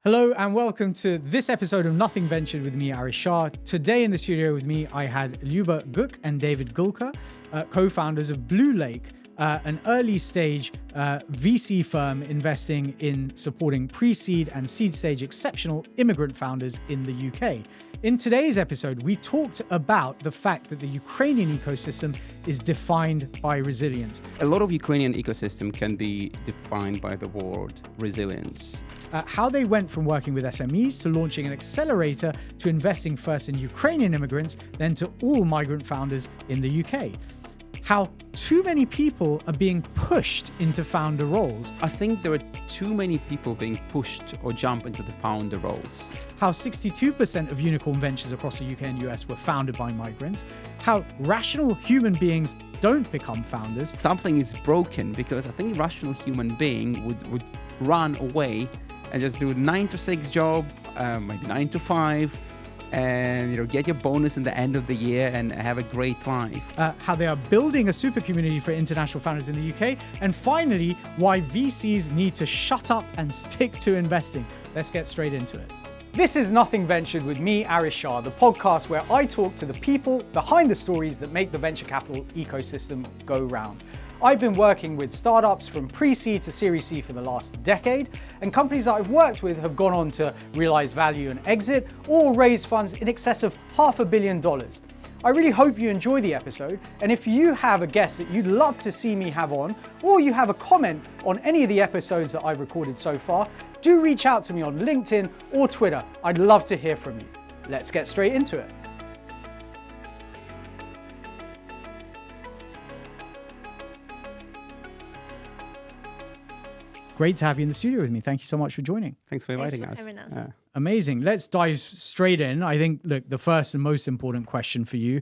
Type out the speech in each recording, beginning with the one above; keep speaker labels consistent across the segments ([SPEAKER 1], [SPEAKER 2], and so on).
[SPEAKER 1] Hello and welcome to this episode of Nothing Ventured with me, Arish Shah. Today in the studio with me, I had Lyuba and David Gilgur, co-founders of Blue Lake, an early stage VC firm investing in supporting pre-seed and seed stage exceptional immigrant founders in the UK. In today's episode, we talked about the fact that the Ukrainian ecosystem is defined by resilience.
[SPEAKER 2] A lot of Ukrainian ecosystem can be defined by the word resilience.
[SPEAKER 1] How they went from working with SMEs to launching an accelerator to investing first in Ukrainian immigrants, then to all migrant founders in the UK. How too many people are being pushed into founder roles.
[SPEAKER 2] I think there are too many people being pushed or jump into the founder roles.
[SPEAKER 1] How 62% of unicorn ventures across the UK and US were founded by migrants. How rational human beings don't become founders.
[SPEAKER 2] Something is broken because I think a rational human being would run away and just do a 9 to 6 job, maybe 9 to 5, and get your bonus in the end of the year and have a great life.
[SPEAKER 1] How they are building a super community for international founders in the UK. And finally, why VCs need to shut up and stick to investing. Let's get straight into it. This is Nothing Ventured with me, Arish Shah, the podcast where I talk to the people behind the stories that make the venture capital ecosystem go round. I've been working with startups from pre-seed to Series C for the last decade, and companies that I've worked with have gone on to realize value and exit, or raise funds in excess of $500 million. I really hope you enjoy the episode, and if you have a guest that you'd love to see me have on, or you have a comment on any of the episodes that I've recorded so far, do reach out to me on LinkedIn or Twitter. I'd love to hear from you. Let's get straight into it. Great to have you in the studio with me. Thank you so much for joining.
[SPEAKER 2] Thanks for inviting
[SPEAKER 3] Thanks
[SPEAKER 2] us.
[SPEAKER 3] for having us.
[SPEAKER 1] Amazing. Let's dive straight in. I think, look, the first and most important question for you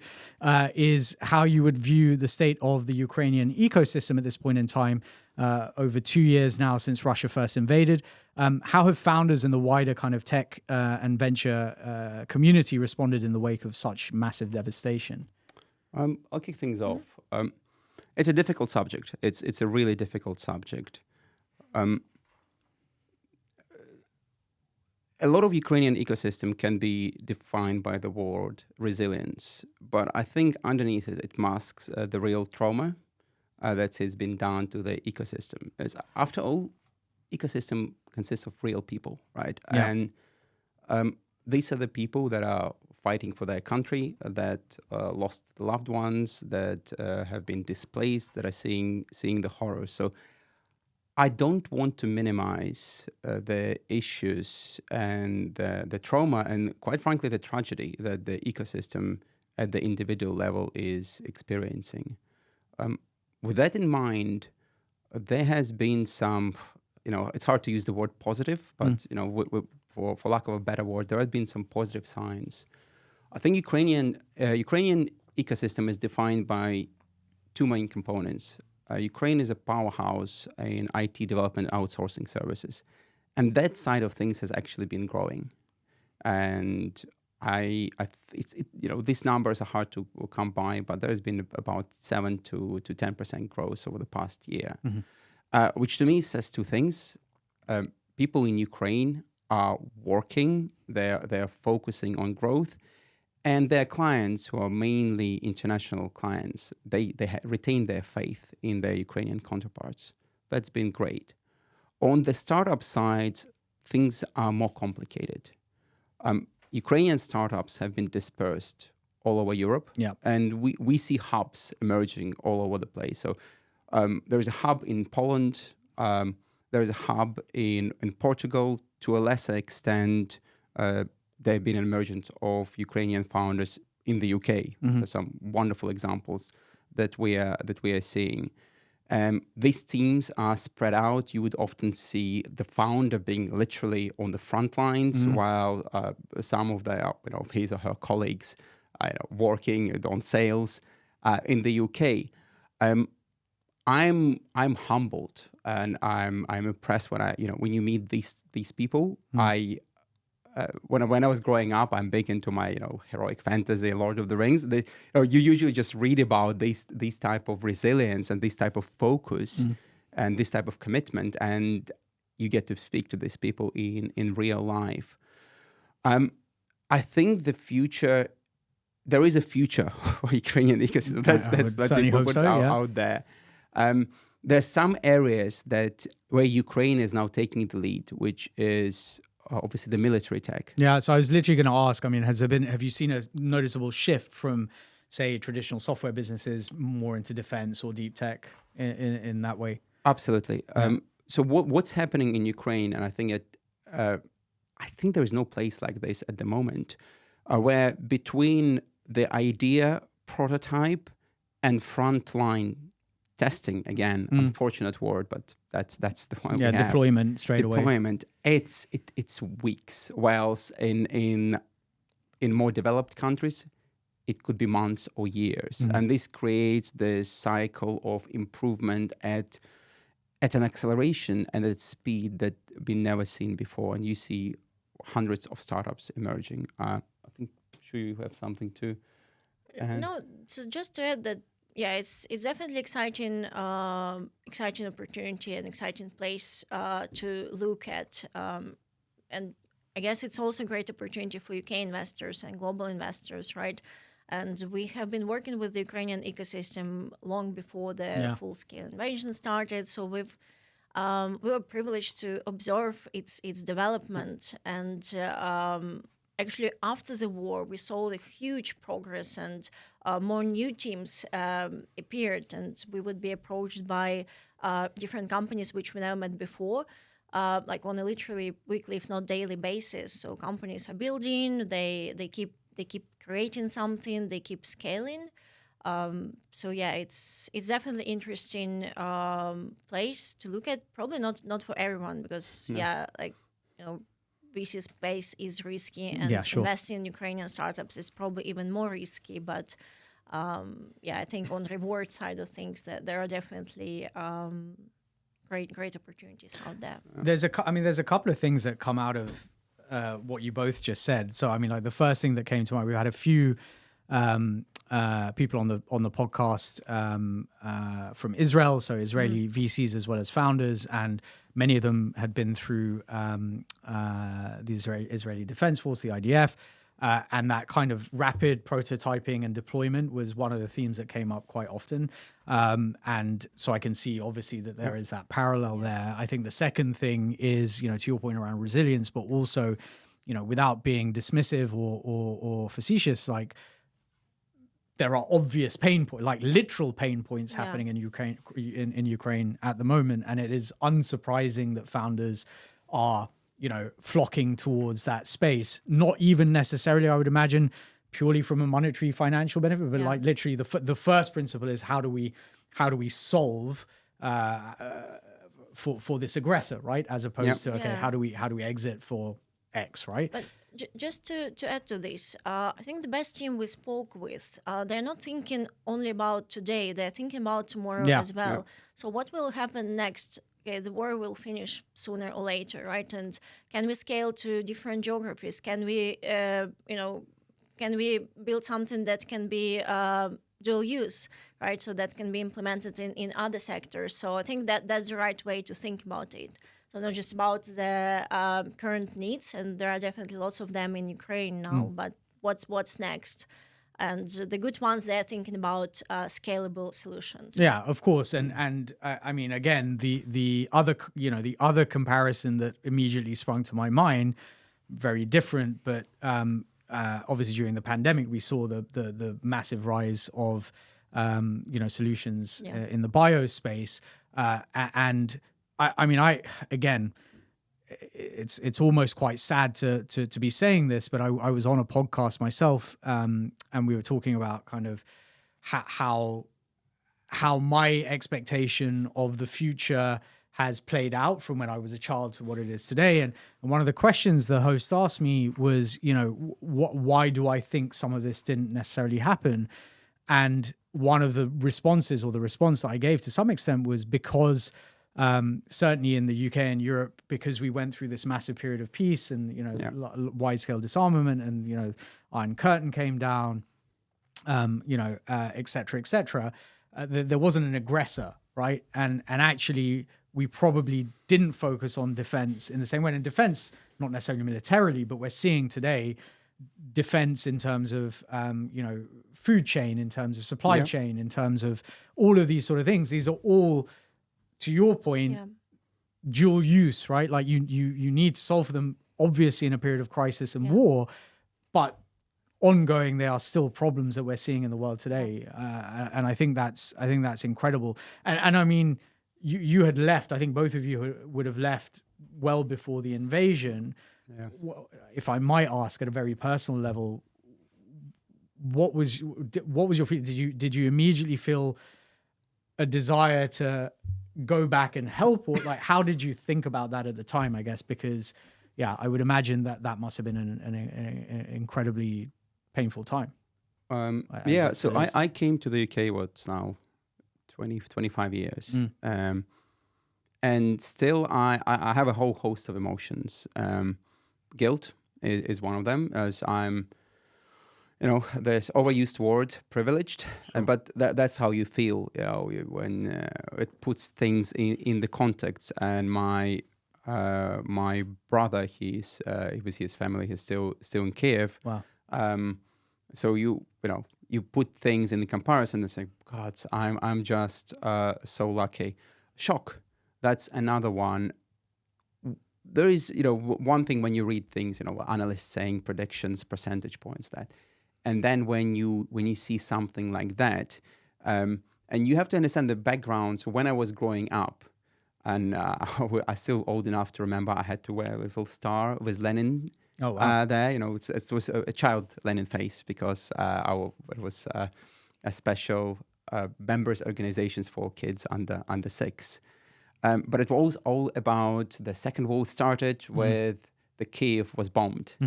[SPEAKER 1] is how you would view the state of the Ukrainian ecosystem at this point in time, over 2 years now since Russia first invaded. How have founders in the wider kind of tech and venture community responded in the wake of such massive devastation?
[SPEAKER 2] I'll kick things off. It's a difficult subject. It's a really difficult subject. A lot of Ukrainian ecosystem can be defined by the word resilience, but I think underneath it masks the real trauma that has been done to the ecosystem. As after all, ecosystem consists of real people, right?
[SPEAKER 1] Yeah.
[SPEAKER 2] And these are the people that are fighting for their country, that lost loved ones, that have been displaced, that are seeing the horror. So I don't want to minimize the issues and the trauma and, quite frankly, the tragedy that the ecosystem at the individual level is experiencing. With that in mind, there has been some, it's hard to use the word positive, but, for lack of a better word, there have been some positive signs. I think Ukrainian ecosystem is defined by two main components. Ukraine is a powerhouse in IT development outsourcing services. And that side of things has actually been growing. And these numbers are hard to come by, but there's been about 7 to 10% growth over the past year, which to me says two things. People in Ukraine are working, they're focusing on growth, and their clients, who are mainly international clients, they retain their faith in their Ukrainian counterparts. That's been great. On the startup side, things are more complicated. Ukrainian startups have been dispersed all over Europe, and we see hubs emerging all over the place. So there is a hub in Poland, there is a hub in Portugal, to a lesser extent. There have been an emergence of Ukrainian founders in the UK. There's some wonderful examples that we are seeing. These teams are spread out. You would often see the founder being literally on the front lines, while some of their, his or her colleagues, working on sales in the UK. I'm humbled and I'm impressed when you meet these people. When I was growing up, I'm big into my heroic fantasy, Lord of the Rings. You usually just read about these type of resilience and this type of focus and this type of commitment, and you get to speak to these people in real life. I think there is a future for Ukrainian ecosystem. Let's be put out there. There's some areas where Ukraine is now taking the lead, which is obviously the military tech.
[SPEAKER 1] Yeah, so I was literally going to ask, I mean, have you seen a noticeable shift from, say, traditional software businesses more into defense or deep tech in that way?
[SPEAKER 2] Absolutely. Yeah. So what's happening in Ukraine, and I think there is no place like this at the moment, where between the idea, prototype, and frontline testing, again, unfortunate word, but that's the one we have.
[SPEAKER 1] Deployment straight away.
[SPEAKER 2] Deployment, it's weeks, whilst in more developed countries, it could be months or years. And this creates this cycle of improvement at an acceleration and at speed that been never seen before. And you see hundreds of startups emerging. I think, sure you have something to add.
[SPEAKER 3] No, so just to add that, yeah, it's definitely exciting opportunity and exciting place to look at. And I guess it's also a great opportunity for UK investors and global investors, right? And we have been working with the Ukrainian ecosystem long before the full-scale invasion started. So we were privileged to observe its development. And actually, after the war, we saw the huge progress, and more new teams appeared. And we would be approached by different companies which we never met before, like on a literally weekly, if not daily basis. So companies are building, they keep creating something, they keep scaling. So yeah, it's definitely interesting place to look at. Probably not for everyone, because VC space is risky, and investing in Ukrainian startups is probably even more risky. But I think on reward side of things, that there are definitely great opportunities out there.
[SPEAKER 1] There's a couple of things that come out of what you both just said. So I mean, like the first thing that came to mind, we had a few people on the podcast from Israel, so Israeli VCs as well as founders, and many of them had been through the Israeli Defense Force, the IDF, and that kind of rapid prototyping and deployment was one of the themes that came up quite often. And so I can see obviously that there is that parallel there. I think the second thing is, to your point around resilience, but also, without being dismissive or facetious, like there are obvious pain points, like literal pain points happening in Ukraine at the moment. And it is unsurprising that founders are, flocking towards that space, not even necessarily, I would imagine, purely from a monetary financial benefit, but like literally the first principle is how do we solve for this aggressor, right? As opposed to, how do we exit for X, right?
[SPEAKER 3] But just to add to this, I think the best team we spoke with, they're not thinking only about today, they're thinking about tomorrow as well. Yeah. So what will happen next? Okay, the war will finish sooner or later, right? And can we scale to different geographies? Can we, can we build something that can be dual use, right? So that can be implemented in other sectors. So I think that's the right way to think about it. So not just about the current needs, and there are definitely lots of them in Ukraine now, but what's next? And the good ones, they're thinking about scalable solutions.
[SPEAKER 1] Yeah, of course. And I mean, again, the other comparison that immediately sprung to my mind, very different, but obviously during the pandemic, we saw the massive rise of solutions in the bio space, and I mean, again, it's almost quite sad to be saying this, but I was on a podcast myself, and we were talking about kind of how my expectation of the future has played out from when I was a child to what it is today. And one of the questions the host asked me was, why do I think some of this didn't necessarily happen? And one of the responses, or the response that I gave to some extent, was because certainly in the UK and Europe, because we went through this massive period of peace and wide-scale disarmament, and Iron Curtain came down, et cetera, there wasn't an aggressor, right? And actually, we probably didn't focus on defense in the same way. And defense, not necessarily militarily, but we're seeing today defense in terms of, food chain, in terms of supply chain, in terms of all of these sort of things. These are all, to your point, dual use, right? Like you need to solve for them, obviously, in a period of crisis and war, but ongoing, there are still problems that we're seeing in the world today. And I think that's incredible. And I mean, you had left, I think both of you would have left well before the invasion. Yeah. If I might ask at a very personal level, what was your feeling? Did you immediately feel a desire to go back and help, or like how did you think about that at the time? I guess because I would imagine that must have been an incredibly painful time.
[SPEAKER 2] So I came to the UK what's now 25 years. And still I have a whole host of emotions. Guilt is one of them, as I'm, there's overused word, privileged, but that's how you feel, when it puts things in the context. And my brother, he was his family, he's still in Kiev.
[SPEAKER 1] Wow.
[SPEAKER 2] So you put things in the comparison and say, God, I'm just so lucky. Shock. That's another one. There is, one thing when you read things, analysts saying predictions, percentage points, that, and then when you see something like that, and you have to understand the background. So when I was growing up, and I'm still old enough to remember, I had to wear a little star with Lenin. Oh, wow. There, it was a child Lenin face, because it was a special members organizations for kids under 6. But it was all about the Second World started with the Kiev was bombed.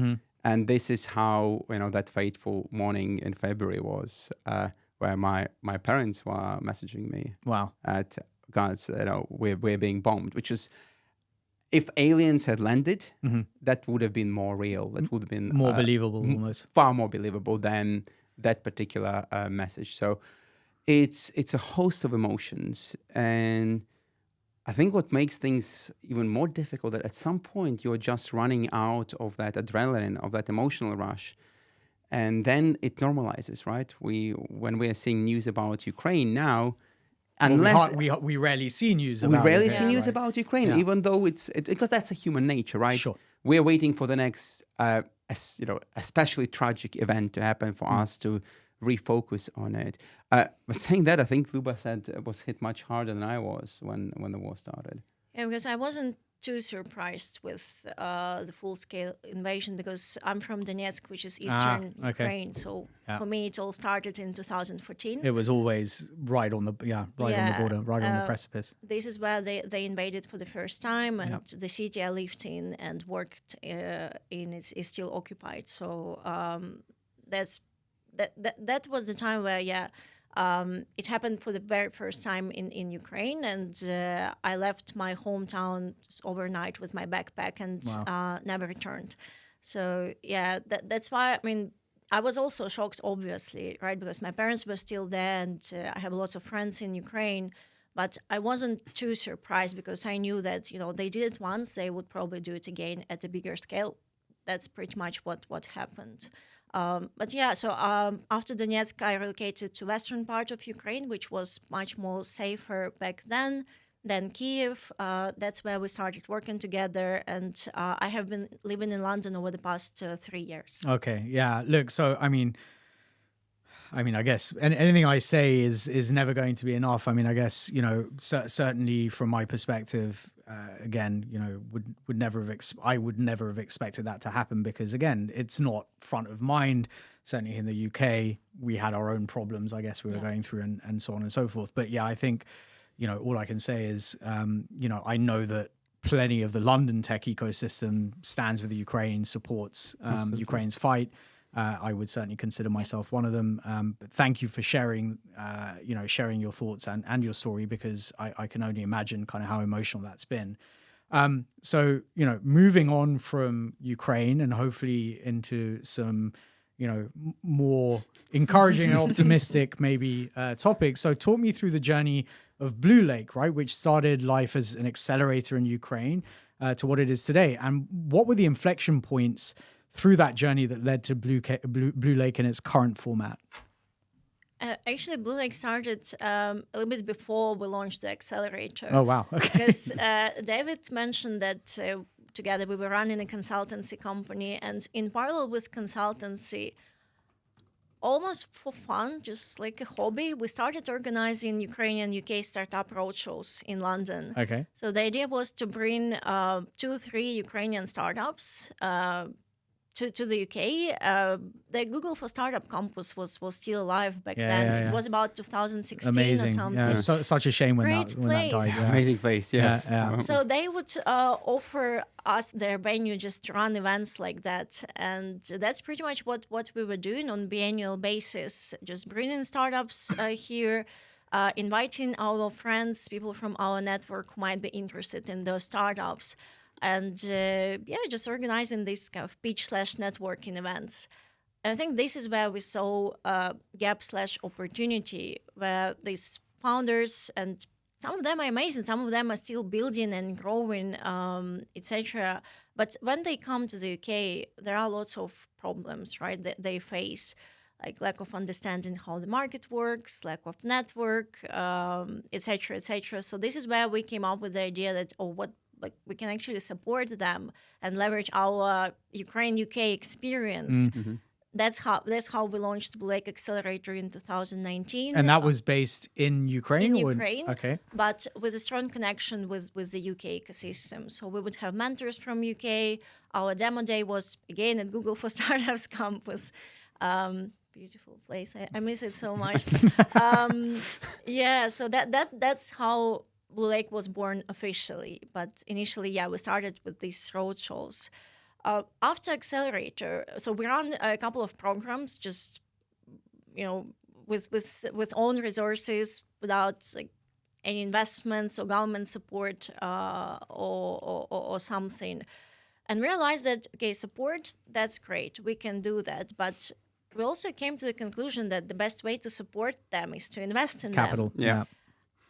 [SPEAKER 2] And this is how, that fateful morning in February was, where my parents were messaging me.
[SPEAKER 1] Wow.
[SPEAKER 2] At, God, we're being bombed, which is, if aliens had landed, that would have been more real. That would have been
[SPEAKER 1] more believable, almost.
[SPEAKER 2] Far more believable than that particular message. So it's a host of emotions. And I think what makes things even more difficult, that at some point you're just running out of that adrenaline, of that emotional rush. And then it normalizes, right? When we're seeing news about Ukraine now, unless
[SPEAKER 1] we rarely see news about
[SPEAKER 2] news about Ukraine, even though it's because that's a human nature, right?
[SPEAKER 1] Sure.
[SPEAKER 2] We're waiting for the next, especially tragic event to happen for us to refocus on it. But saying that, I think Lyuba said it was hit much harder than I was when the war started.
[SPEAKER 3] Yeah, because I wasn't too surprised with the full-scale invasion, because I'm from Donetsk, which is eastern Ukraine. So for me, it all started in 2014.
[SPEAKER 1] It was always right on the border, right on the precipice.
[SPEAKER 3] This is where they invaded for the first time, and the city I lived in and worked in is still occupied. So that was the time where it happened for the very first time in Ukraine, and I left my hometown overnight with my backpack and never returned. So that's why, I mean, I was also shocked, obviously, right, because my parents were still there, and I have lots of friends in Ukraine, but I wasn't too surprised, because I knew that, they did it once, they would probably do it again at a bigger scale. That's pretty much what happened. So after Donetsk, I relocated to western part of Ukraine, which was much more safer back then than Kiev. That's where we started working together, and I have been living in London over the past 3 years.
[SPEAKER 1] Okay, yeah. Look, so I mean, I guess anything I say is never going to be enough. I mean, I guess certainly from my perspective, again, I would never have expected that to happen, because again, it's not front of mind. Certainly in the UK, we had our own problems, I guess, we were going through, and so on and so forth. But I think, all I can say is, I know that plenty of the London tech ecosystem stands with the Ukraine, supports Ukraine's fight. I would certainly consider myself one of them. But thank you for sharing, sharing your thoughts and your story, because I can only imagine kind of how emotional that's been. So, moving on from Ukraine and hopefully into some, more encouraging and optimistic maybe topics. So talk me through the journey Blue Lake, right, which started life as an accelerator in Ukraine to what it is today. And what were the inflection points through that journey that led to Blue Lake in its current format?
[SPEAKER 3] Actually, Blue Lake started a little bit before we launched the Accelerator.
[SPEAKER 1] Oh, wow. Okay.
[SPEAKER 3] Because David mentioned that together we were running a consultancy company, and in parallel with consultancy, almost for fun, just like a hobby, we started organizing Ukrainian UK startup roadshows in London.
[SPEAKER 1] Okay.
[SPEAKER 3] So the idea was to bring 2-3 Ukrainian startups to the UK. The Google for Startup Campus was still alive back then. It was about 2016
[SPEAKER 1] Amazing.
[SPEAKER 3] or something.
[SPEAKER 1] Yeah, such a shame when that died. Yeah.
[SPEAKER 2] Amazing place, yes.
[SPEAKER 1] Yeah.
[SPEAKER 3] So they would offer us their venue just to run events like that. And that's pretty much what we were doing on biannual basis, just bringing startups here, inviting our friends, people from our network who might be interested in those startups. And just organizing these kind of pitch/networking events. I think this is where we saw gap/opportunity, where these founders, and some of them are amazing, some of them are still building and growing, etc. But when they come to the UK, there are lots of problems, right, that they face, like lack of understanding how the market works, lack of network, etc., etc. So this is where we came up with the idea that, we can actually support them and leverage our Ukraine-UK experience.
[SPEAKER 1] Mm-hmm.
[SPEAKER 3] That's how we launched Blue Lake Accelerator in 2019.
[SPEAKER 1] And that was based in Ukraine?
[SPEAKER 3] In Ukraine,
[SPEAKER 1] okay.
[SPEAKER 3] But with a strong connection with the UK ecosystem. So we would have mentors from UK. Our demo day was, again, at Google for Startups Campus. Beautiful place. I miss it so much. So that's how Blue Lake was born officially, but initially, we started with these roadshows. After Accelerator, so we ran a couple of programs, just with own resources, without any investments or government support or something, and realized that support, that's great, we can do that, but we also came to the conclusion that the best way to support them is to invest in
[SPEAKER 1] Capital.
[SPEAKER 3] them.
[SPEAKER 1] Yeah.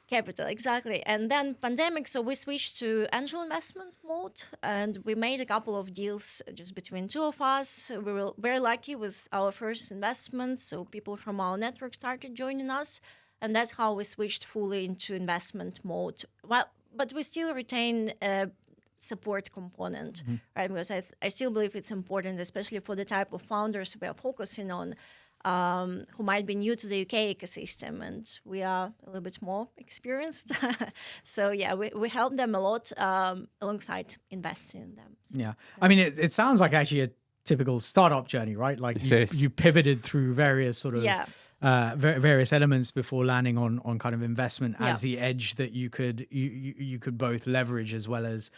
[SPEAKER 3] Capital, exactly. And then pandemic, so we switched to angel investment mode, and we made a couple of deals just between two of us. We were very lucky with our first investments, so people from our network started joining us, and that's how we switched fully into investment mode. Well, but we still retain a support component, right? Because I still believe it's important, especially for the type of founders we are focusing on, who might be new to the UK ecosystem, and we are a little bit more experienced. So we help them a lot alongside investing in them. So,
[SPEAKER 1] yeah. I mean, it sounds like actually a typical startup journey, right? Like you pivoted through various sort of various elements before landing on kind of investment as the edge that you could both leverage as well as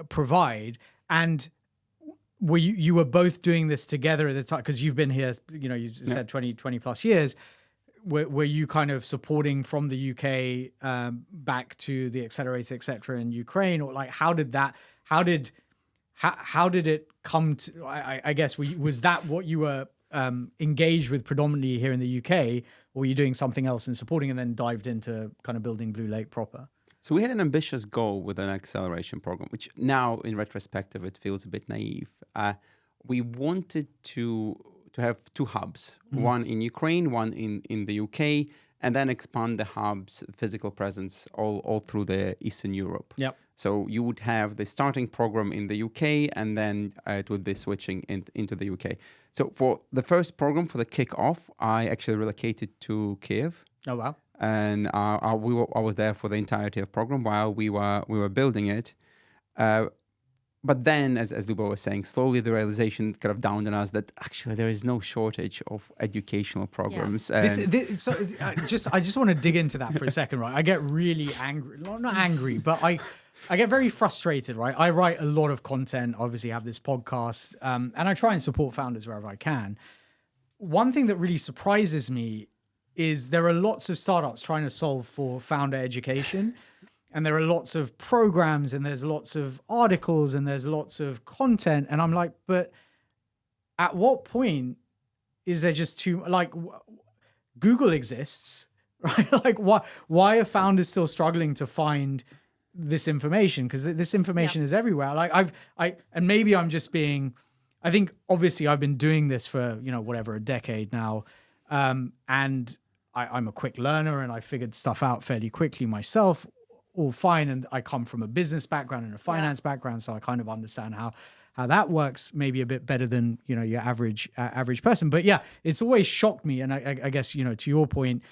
[SPEAKER 1] provide. And you were both doing this together at the time, because you've been here, you said 20 plus years. Were you kind of supporting from the UK back to the Accelerator, et cetera, in Ukraine? Or how did it come to, I guess, was that what you were engaged with predominantly here in the UK, or were you doing something else and supporting and then dived into kind of building Blue Lake proper?
[SPEAKER 2] So we had an ambitious goal with an acceleration program, which now, in retrospective, it feels a bit naive. We wanted to have two hubs, one in Ukraine, one in the UK, and then expand the hub's physical presence all through the Eastern Europe.
[SPEAKER 1] Yep.
[SPEAKER 2] So you would have the starting program in the UK, and then it would be switching into the UK. So for the first program, for the kickoff, I actually relocated to Kiev.
[SPEAKER 1] Oh, wow.
[SPEAKER 2] And I was there for the entirety of the program while we were building it. But then, as Lyuba was saying, slowly the realization kind of dawned on us that actually there is no shortage of educational programs.
[SPEAKER 1] I just want to dig into that for a second, right? I get really angry, not angry, but I get very frustrated, right? I write a lot of content, obviously have this podcast, and I try and support founders wherever I can. One thing that really surprises me is there are lots of startups trying to solve for founder education, and there are lots of programs, and there's lots of articles, and there's lots of content. And I'm like, but at what point is there just too, Google exists, right? Like why are founders still struggling to find this information? Because this information is everywhere. Like and maybe I'm just being, I think obviously I've been doing this for, whatever, a decade now. And I'm a quick learner and I figured stuff out fairly quickly myself, all fine. And I come from a business background and a finance background. So I kind of understand how that works maybe a bit better than, your average person. But yeah, it's always shocked me. And I guess, to your point,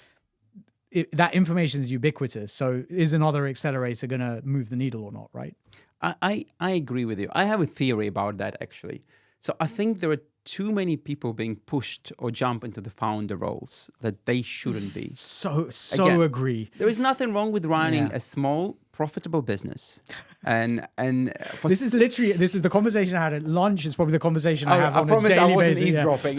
[SPEAKER 1] that information is ubiquitous. So is another accelerator going to move the needle or not, right?
[SPEAKER 2] I agree with you. I have a theory about that, actually. So I think there are too many people being pushed or jump into the founder roles that they shouldn't be.
[SPEAKER 1] So
[SPEAKER 2] Again,
[SPEAKER 1] agree.
[SPEAKER 2] There is nothing wrong with running a small, profitable business. And
[SPEAKER 1] this is the conversation I had at lunch. Is probably the conversation I have on a daily basis.
[SPEAKER 2] I wasn't eavesdropping.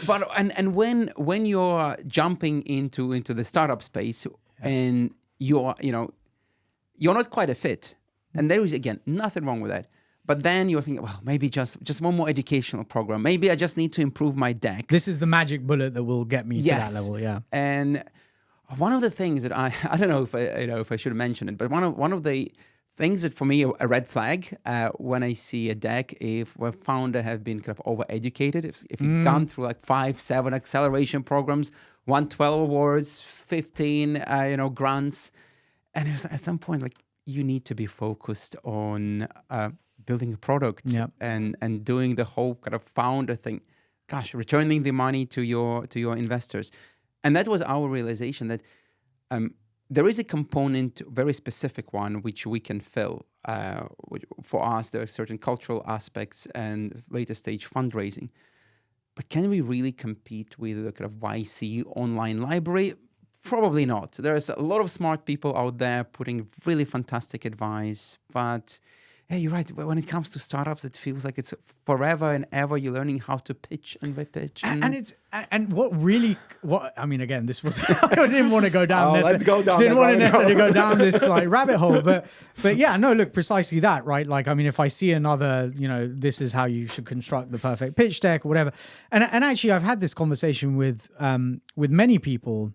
[SPEAKER 2] But when you're jumping into the startup space and you're not quite a fit, and there is again nothing wrong with that. But then you're thinking, well, maybe just one more educational program. Maybe I just need to improve my deck.
[SPEAKER 1] This is the magic bullet that will get me to that level. Yeah.
[SPEAKER 2] And one of the things that I don't know if I should mention it, but one of the things that for me a red flag when I see a deck if a founder has been kind of overeducated, if you've gone through like 5-7 acceleration programs, won 12 awards, 15 grants, and it's at some point like you need to be focused on building a product and doing the whole kind of founder thing. Gosh, returning the money to your investors. And that was our realization that there is a component, very specific one, which we can fill. For us, there are certain cultural aspects and later stage fundraising. But can we really compete with the kind of YC online library? Probably not. There's a lot of smart people out there putting really fantastic advice, but yeah, you're right. When it comes to startups, it feels like it's forever and ever. You're learning how to pitch and repitch.
[SPEAKER 1] And what I mean, again, this was I didn't want to go down this.
[SPEAKER 2] Let's go down.
[SPEAKER 1] Didn't want to necessarily go down this like rabbit hole, but yeah, no, look, precisely that, right? Like, I mean, if I see another, this is how you should construct the perfect pitch deck or whatever. And actually, I've had this conversation with many people.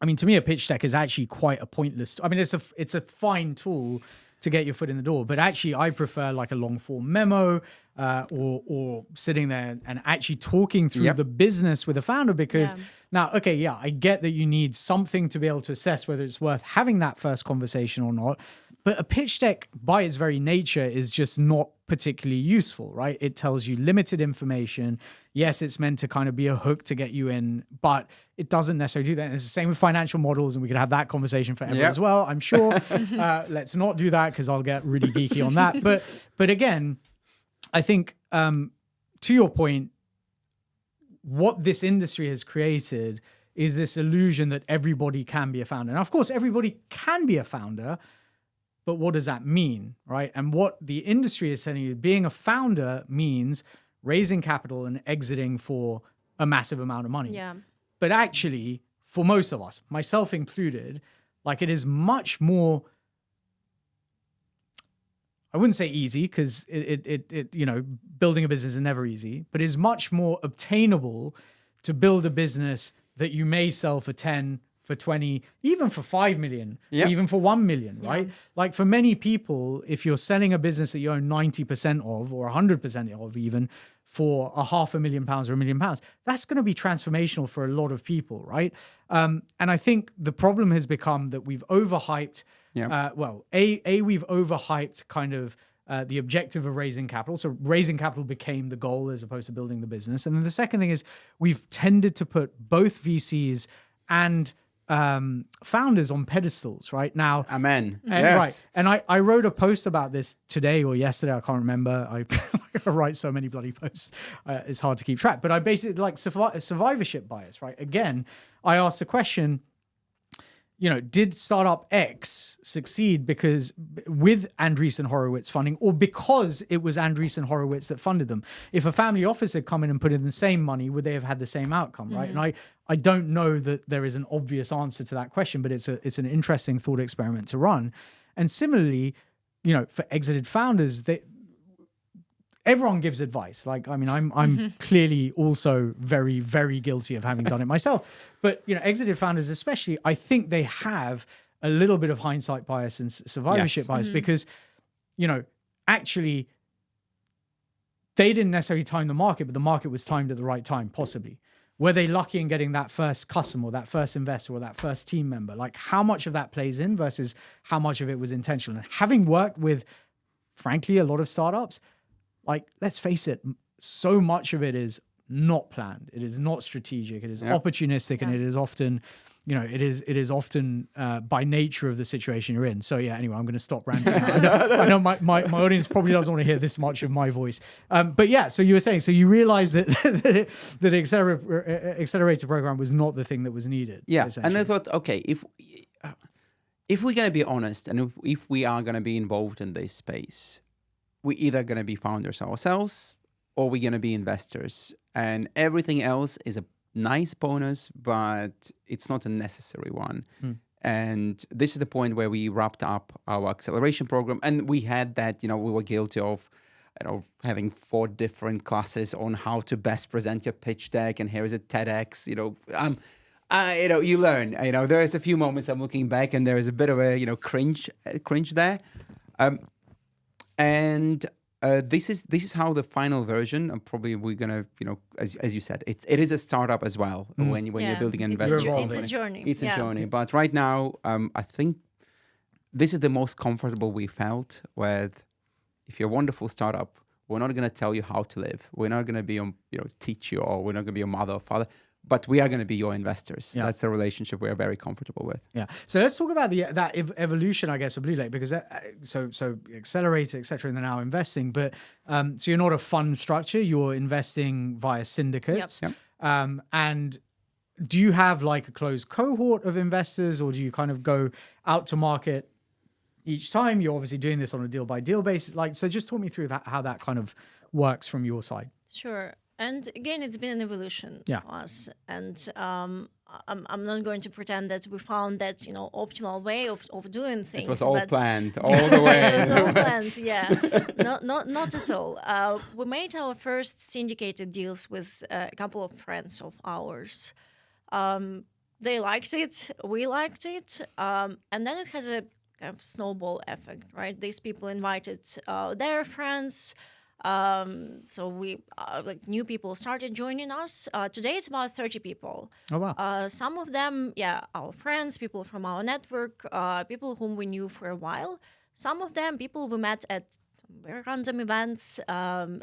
[SPEAKER 1] I mean, to me, a pitch deck is actually quite a pointless. I mean, it's a fine tool to get your foot in the door, but actually, I prefer like a long form memo or sitting there and actually talking through the business with a founder. Because now, I get that you need something to be able to assess whether it's worth having that first conversation or not. But a pitch deck, by its very nature, is just not particularly useful, right? It tells you limited information. Yes, it's meant to kind of be a hook to get you in, but it doesn't necessarily do that. And it's the same with financial models, and we could have that conversation forever as well, I'm sure. Let's not do that because I'll get really geeky on that. But again, I think to your point, what this industry has created is this illusion that everybody can be a founder. And of course, everybody can be a founder, but what does that mean, right? And what the industry is telling you, being a founder means raising capital and exiting for a massive amount of money.
[SPEAKER 3] Yeah.
[SPEAKER 1] But actually, for most of us, myself included, like it is much more, I wouldn't say easy because building a business is never easy, but it's much more obtainable to build a business that you may sell for 10, for 20, even for 5 million, even for 1 million, right? Like for many people, if you're selling a business that you own 90% of or 100% of even for £500,000 or £1 million, that's going to be transformational for a lot of people, right? And I think the problem has become that we've overhyped, we've overhyped kind of the objective of raising capital. So raising capital became the goal as opposed to building the business. And then the second thing is we've tended to put both VCs and founders on pedestals right now.
[SPEAKER 2] Amen.
[SPEAKER 1] Yes. Right. And I wrote a post about this today or yesterday. I can't remember. I write so many bloody posts. It's hard to keep track. But I basically like survivorship bias, right? Again, I asked the question, did startup X succeed because with Andreessen Horowitz funding or because it was Andreessen Horowitz that funded them? If a family office had come in and put in the same money, would they have had the same outcome, right? And I don't know that there is an obvious answer to that question, but it's an interesting thought experiment to run. And similarly, for exited founders, everyone gives advice. Like, I mean, I'm clearly also very, very guilty of having done it myself. But, you know, exited founders especially, I think they have a little bit of hindsight bias and survivorship bias because, you know, actually they didn't necessarily time the market, but the market was timed at the right time, possibly. Were they lucky in getting that first customer or that first investor or that first team member? Like, how much of that plays in versus how much of it was intentional? And having worked with, frankly, a lot of startups, like, let's face it, so much of it is not planned. It is not strategic. It is opportunistic, and it is often, you know, it is often by nature of the situation you're in. So yeah, anyway, I'm going to stop ranting. I know my audience probably doesn't want to hear this much of my voice. But yeah, so you were saying, so you realized that that Accelerator program was not the thing that was needed.
[SPEAKER 2] Yeah, and I thought, okay, if we're going to be honest, and if we are going to be involved in this space, we're either going to be founders ourselves or we're going to be investors. And everything else is a nice bonus, but it's not a necessary one. And this is the point where we wrapped up our acceleration program. And we had that, you know, we were guilty of, you know, having 4 different classes on how to best present your pitch deck. And here is a TEDx, you know, you know, you learn, you know, there's a few moments I'm looking back and there is a bit of a, you know, cringe there. This is how the final version, and probably we're gonna, you know, as you said, it is a startup as well. When you're building an investment
[SPEAKER 3] it's a journey.
[SPEAKER 2] It's a journey. But right now, I think this is the most comfortable we felt with. If you're a wonderful startup, we're not gonna tell you how to live. We're not gonna be teach you, or we're not gonna be your mother or father. But we are going to be your investors. Yeah. That's a relationship we're very comfortable with.
[SPEAKER 1] Yeah. So let's talk about that evolution, I guess, of Blue Lake, because so Accelerator, et cetera, and they're now investing. But so you're not a fund structure. You're investing via syndicates.
[SPEAKER 3] Yep.
[SPEAKER 1] And do you have like a closed cohort of investors, or do you kind of go out to market each time? You're obviously doing this on a deal by deal basis. Like, so just talk me through how that kind of works from your side.
[SPEAKER 3] Sure. And again, it's been an evolution for us. And I'm not going to pretend that we found that, you know, optimal way of doing things.
[SPEAKER 2] It was all planned, all the way.
[SPEAKER 3] It was all planned, yeah. Not at all. We made our first syndicated deals with a couple of friends of ours. They liked it, we liked it, and then it has a kind of snowball effect, right? These people invited their friends. So we like new people started joining us. Today it's about 30 people.
[SPEAKER 1] Oh wow!
[SPEAKER 3] Some of them, our friends, people from our network, people whom we knew for a while. Some of them, people we met at very random events,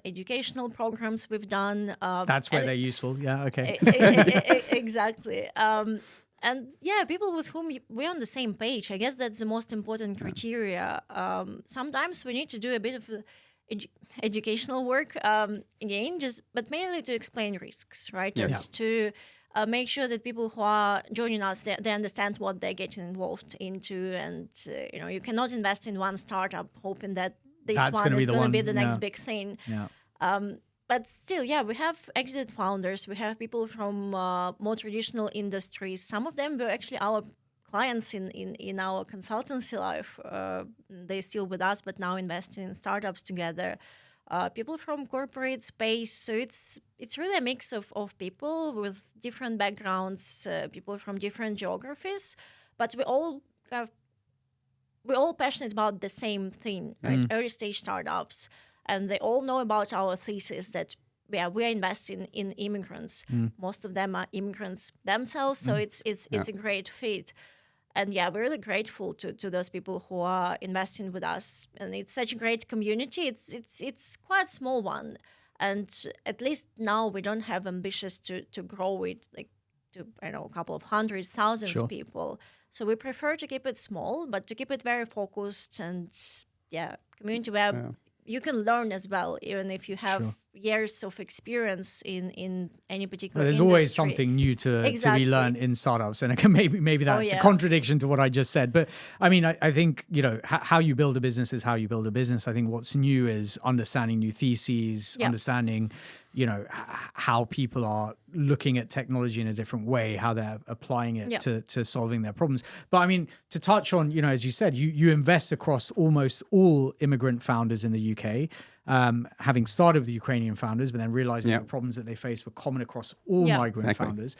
[SPEAKER 3] educational programs we've done.
[SPEAKER 1] That's where they're useful. Yeah. Okay.
[SPEAKER 3] Exactly. And yeah, people with whom we're on the same page. I guess that's the most important criteria. Sometimes we need to do a bit of educational work, again, but mainly to explain risks, right?
[SPEAKER 2] Yes.
[SPEAKER 3] To make sure that people who are joining us, they understand what they're getting involved into. And, you know, you cannot invest in one startup hoping that that's one is going to be the next big thing. Yeah. But still, we have exit founders. We have people from more traditional industries. Some of them were actually our clients in our consultancy life. They're still with us, but now investing in startups together. People from corporate space. So it's really a mix of people with different backgrounds, people from different geographies, but we're all passionate about the same thing, right? Early stage startups, and they all know about our thesis that we're investing in immigrants. Most of them are immigrants themselves, so it's a great fit. And we're really grateful to those people who are investing with us. And it's such a great community. It's quite a small one. And at least now we don't have ambitions to grow it like to, I know, a couple of hundreds, thousands people. So we prefer to keep it small, but to keep it very focused and community where you can learn as well, even if you have years of experience in any particular
[SPEAKER 1] There's
[SPEAKER 3] industry.
[SPEAKER 1] always something new to be learned in startups, and maybe that's a contradiction to what I just said. But I mean, I think, you know, how you build a business is how you build a business. I think what's new is understanding new theses, understanding, you know, how people are looking at technology in a different way, how they're applying it to solving their problems. But I mean, to touch on, you know, as you said, you invest across almost all immigrant founders in the UK. having started with the Ukrainian founders, but then realizing
[SPEAKER 2] Yeah.
[SPEAKER 1] the problems that they faced were common across all
[SPEAKER 3] Yeah.
[SPEAKER 1] migrant
[SPEAKER 2] Exactly.
[SPEAKER 1] founders.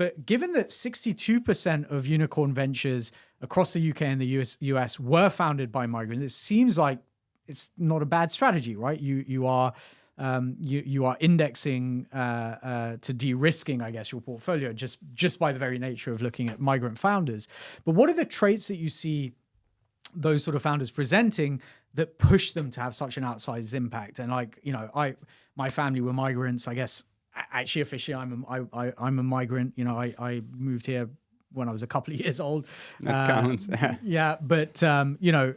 [SPEAKER 1] But given that 62% of unicorn ventures across the UK and the US were founded by migrants, it seems like it's not a bad strategy, right? You are indexing to de-risking, I guess, your portfolio just by the very nature of looking at migrant founders. But what are the traits that you see those sort of founders presenting that push them to have such an outsized impact? And like, you know, my family were migrants. I guess actually officially I'm a migrant. You know, I moved here when I was a couple of years old.
[SPEAKER 2] That counts.
[SPEAKER 1] Yeah, but you know,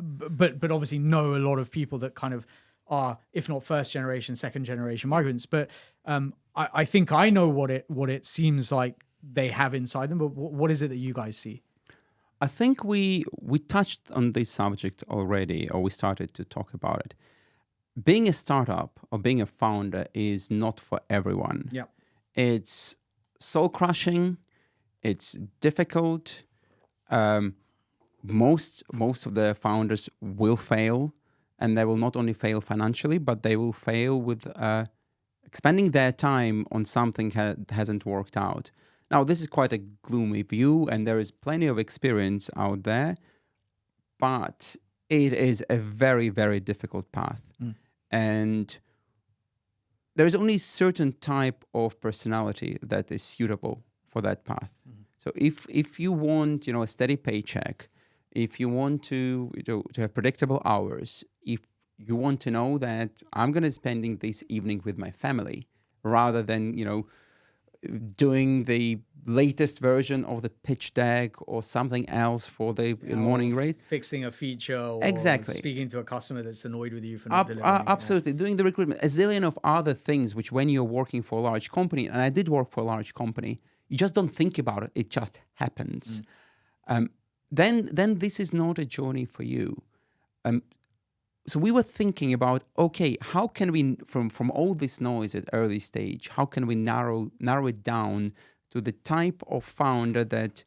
[SPEAKER 1] but obviously know a lot of people that kind of are, if not first generation, second generation migrants. But I think I know what it seems like they have inside them. But what is it that you guys see?
[SPEAKER 2] I think we touched on this subject already, or we started to talk about it. Being a startup or being a founder is not for everyone.
[SPEAKER 1] Yeah,
[SPEAKER 2] It's soul crushing. It's difficult. Most of the founders will fail, and they will not only fail financially, but they will fail with expending their time on something that hasn't worked out. Now, this is quite a gloomy view, and there is plenty of experience out there, but it is a very, very difficult path. And there is only a certain type of personality that is suitable for that path. So if you want, you know, a steady paycheck, if you want to have predictable hours, if you want to know that I'm going to spending this evening with my family rather than, you know, doing the latest version of the pitch deck or something else for the morning rate.
[SPEAKER 1] fixing a feature or
[SPEAKER 2] Exactly.
[SPEAKER 1] speaking to a customer that's annoyed with you for not delivering.
[SPEAKER 2] Absolutely. Doing the recruitment, a zillion of other things, which when you're working for a large company, and I did work for a large company, you just don't think about it. It just happens. Then this is not a journey for you. So we were thinking about, okay, how can we, from all this noise at early stage, how can we narrow it down to the type of founder that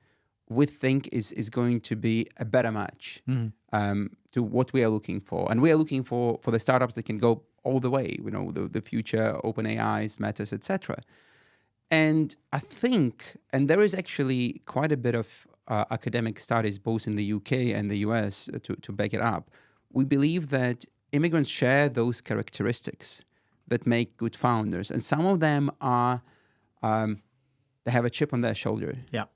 [SPEAKER 2] we think is going to be a better match to what we are looking for. And we are looking for the startups that can go all the way, you know, the future, OpenAIs, Metas, etc. And I think, and there is actually quite a bit of academic studies, both in the UK and the US, to back it up. We believe that immigrants share those characteristics that make good founders. And some of them are, they have a chip on their shoulder.
[SPEAKER 1] Yeah.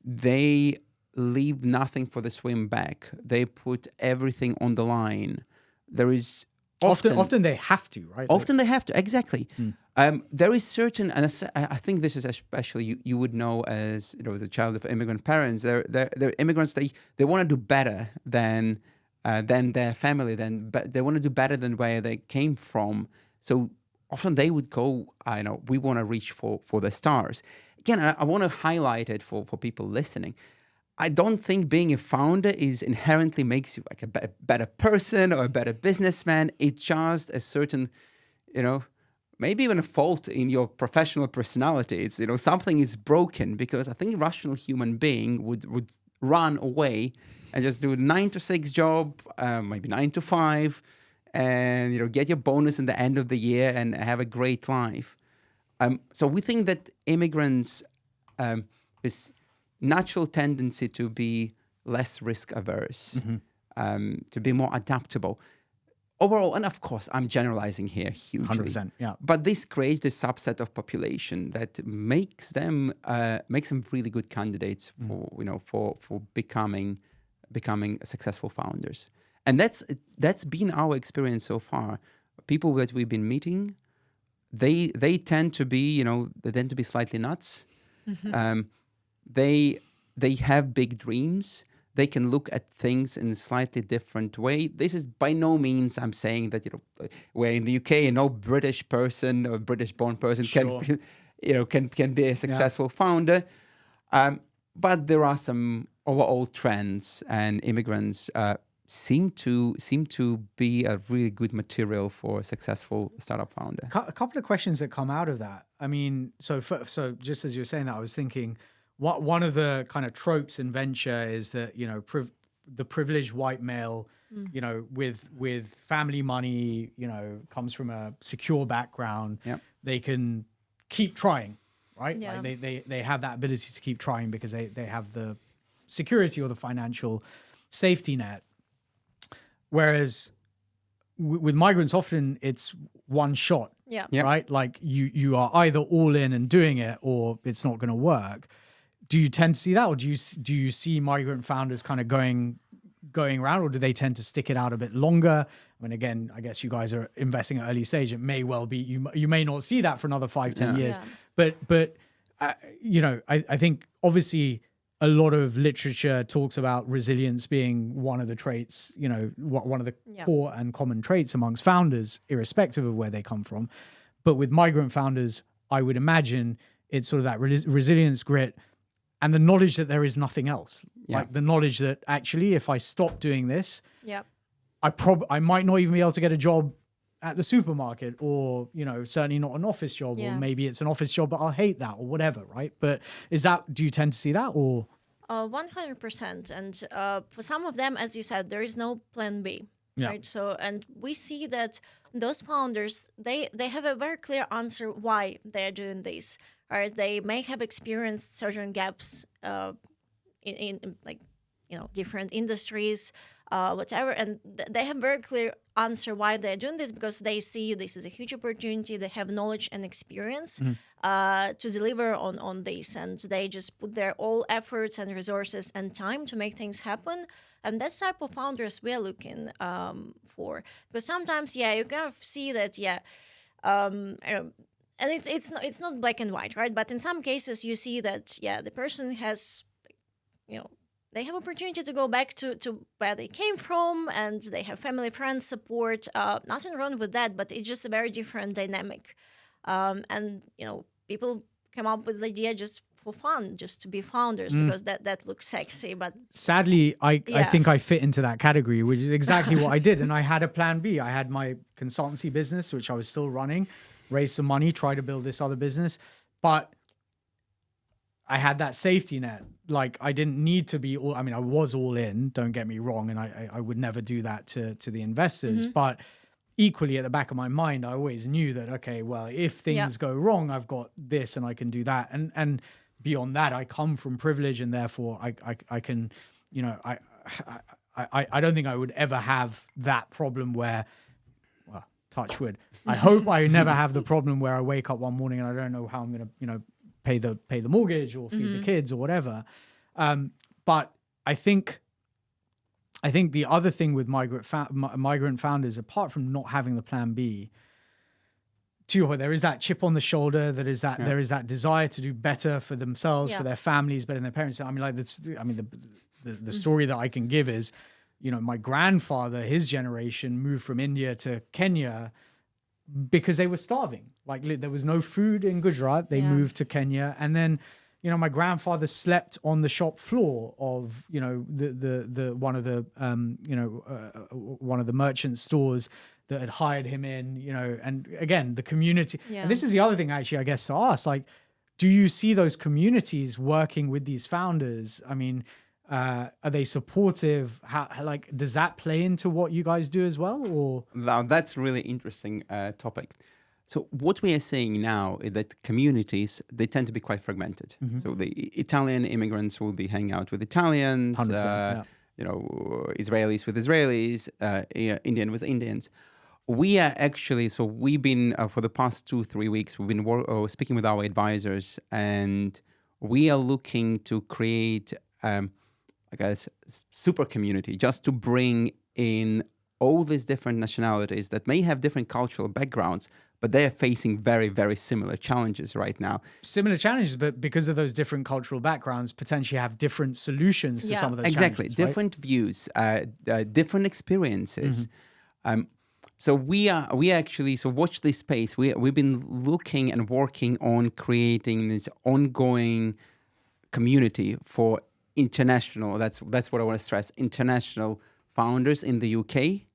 [SPEAKER 2] They leave nothing for the swim back. They put everything on the line. There is
[SPEAKER 1] Often they have to, right?
[SPEAKER 2] Often they have to, exactly. There is certain, and I think this is especially you would know as, you know, as a child of immigrant parents. They're immigrants. They want to do better than their family. They want to do better than where they came from. So often they would go, I know, we want to reach for the stars. Again, I want to highlight it for people listening. I don't think being a founder is inherently makes you like a better person or a better businessman. It's just a certain, you know, maybe even a fault in your professional personality. It's, you know, something is broken, because I think a rational human being would run away and just do a 9 to 6 job, maybe 9 to 5, and, you know, get your bonus in the end of the year and have a great life. So we think that immigrants, this natural tendency to be less risk averse, to be more adaptable. Overall, and of course, I'm generalizing here hugely.
[SPEAKER 1] 100%, yeah.
[SPEAKER 2] But this creates this subset of population that makes them really good candidates for for becoming successful founders. And that's been our experience so far. People that we've been meeting, they tend to be slightly nuts. They have big dreams. They can look at things in a slightly different way. This is by no means I'm saying that, you know, we're in the UK, no British person or British-born person can be a successful founder. But there are some overall trends, and immigrants seem to be a really good material for a successful startup founder.
[SPEAKER 1] A couple of questions that come out of that. I mean, so just as you were saying that, I was thinking, one of the kind of tropes in venture is that, you know, the privileged white male, you know, with family money, you know, comes from a secure background.
[SPEAKER 2] Yep.
[SPEAKER 1] They can keep trying, right?
[SPEAKER 3] Yeah.
[SPEAKER 1] Like they have that ability to keep trying because they have the security or the financial safety net. Whereas with migrants, often it's one shot,
[SPEAKER 3] Yeah.
[SPEAKER 2] Yep.
[SPEAKER 1] right? Like you are either all in and doing it, or it's not going to work. Do you tend to see that, or do you see migrant founders kind of going around, or do they tend to stick it out a bit longer? I mean, again, I guess you guys are investing at early stage. It may well be you may not see that for another 5-10 years, but you know, I think obviously a lot of literature talks about resilience being one of the traits, you know, one of the core and common traits amongst founders, irrespective of where they come from. But with migrant founders, I would imagine it's sort of that resilience, grit, and the knowledge that there is nothing else.
[SPEAKER 2] Yeah.
[SPEAKER 1] Like the knowledge that actually, if I stop doing this,
[SPEAKER 3] Yeah.
[SPEAKER 1] I might not even be able to get a job at the supermarket, or, you know, certainly not an office job, or maybe it's an office job, but I'll hate that, or whatever, right? But do you tend to see that, or?
[SPEAKER 3] 100%. And for some of them, as you said, there is no plan B, right? So, and we see that those founders, they have a very clear answer why they're doing this, right? They may have experienced certain gaps in like, you know, different industries, whatever, and they have very clear answer why they're doing this, because they see this is a huge opportunity. They have knowledge and experience to deliver on this, and they just put their all efforts and resources and time to make things happen. And that's type of founders we're looking for, because sometimes, you kind of see that, and it's not black and white, right? But in some cases, you see that, the person has, you know, they have opportunity to go back to where they came from, and they have family, friends, support. Nothing wrong with that, but it's just a very different dynamic. And, you know, people come up with the idea just for fun, just to be founders, because that looks sexy. But
[SPEAKER 1] sadly, I think I fit into that category, which is exactly what I did. And I had a plan B. I had my consultancy business, which I was still running, raise some money, try to build this other business. But I had that safety net. Like, I didn't need to be I was all in, don't get me wrong. And I would never do that to the investors. But equally, at the back of my mind, I always knew that, okay, well, if things go wrong, I've got this and I can do that. And beyond that, I come from privilege, and therefore I can, you know, I don't think I would ever have that problem where, well, touch wood. I hope I never have the problem where I wake up one morning and I don't know how I'm going to, you know, pay the mortgage or feed the kids or whatever. But I think the other thing with migrant founders, apart from not having the plan B, to your point, there is that chip on the shoulder. There is that desire to do better for themselves, for their families, better than their parents. I mean, like this. I mean, the story that I can give is, you know, my grandfather, his generation moved from India to Kenya because they were starving. Like, there was no food in Gujarat. They moved to Kenya, and then, you know, my grandfather slept on the shop floor of, you know, the one of the merchant stores that had hired him in, you know, and again, the community. And this is the other thing, actually, I guess, to ask, like, do you see those communities working with these founders? I mean, are they supportive? How, like, does that play into what you guys do as well? Or
[SPEAKER 2] Now, that's a really interesting topic. So what we are seeing now is that communities, they tend to be quite fragmented. So the Italian immigrants will be hanging out with Italians, you know, Israelis with Israelis, Indian with Indians. We are actually, so we've been, for the past 2-3 weeks, we've been speaking with our advisors, and we are looking to create, I guess, super community, just to bring in all these different nationalities that may have different cultural backgrounds, but they are facing very, very similar challenges right now.
[SPEAKER 1] Similar challenges, but because of those different cultural backgrounds, potentially have different solutions to some of those
[SPEAKER 2] exactly.
[SPEAKER 1] challenges.
[SPEAKER 2] Different views, different experiences. So we actually, so watch this space. We've been looking and working on creating this ongoing community for international, that's what I want to stress, international founders in the UK.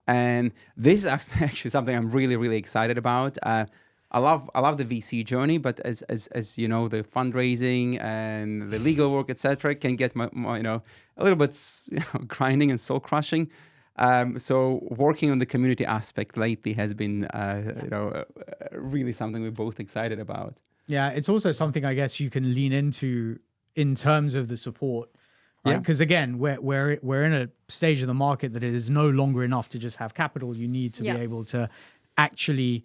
[SPEAKER 2] And this is actually something I'm really, really excited about. I love the VC journey, but as you know, the fundraising and the legal work, etc., can get my a little bit grinding and soul crushing. So working on the community aspect lately has been really something we're both excited about.
[SPEAKER 1] Yeah, it's also something I guess you can lean into in terms of the support. Right? Because again, we're in a stage of the market that it is no longer enough to just have capital. You need to be able to actually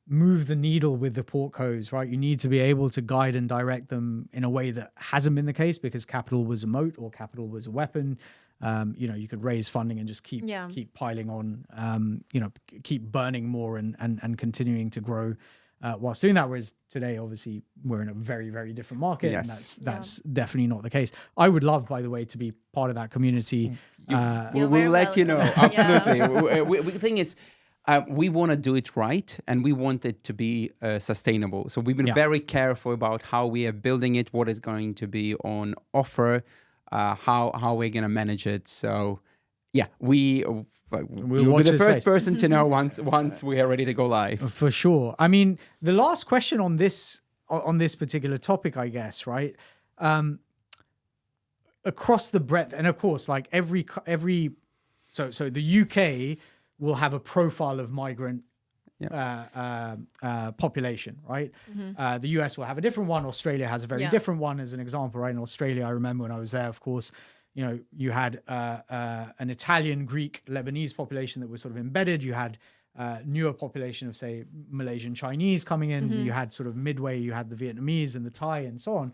[SPEAKER 1] move the needle with the portcos, right? You need to be able to guide and direct them in a way that hasn't been the case because capital was a moat or capital was a weapon. You could raise funding and just keep piling on, keep burning more and continuing to grow whilst doing that. Whereas today, obviously, we're in a very, very different market.
[SPEAKER 2] Yes.
[SPEAKER 1] And that's definitely not the case. I would love, by the way, to be part of that community.
[SPEAKER 2] We'll let you know. Absolutely. The thing is, we want to do it right, and we want it to be sustainable. So we've been very careful about how we are building it, what is going to be on offer, how we're going to manage it. So, we'll be the first person to know once we are ready to go live.
[SPEAKER 1] For sure. I mean, the last question on this particular topic, I guess, right? Across the breadth, and of course, like so the UK will have a profile of migrant population, right? The US will have a different one. Australia has a very different one, as an example, right? In Australia, I remember when I was there, of course, you had an Italian, Greek, Lebanese population that was sort of embedded. You had newer population of, say, Malaysian Chinese coming in. You had sort of midway, you had the Vietnamese and the Thai and so on.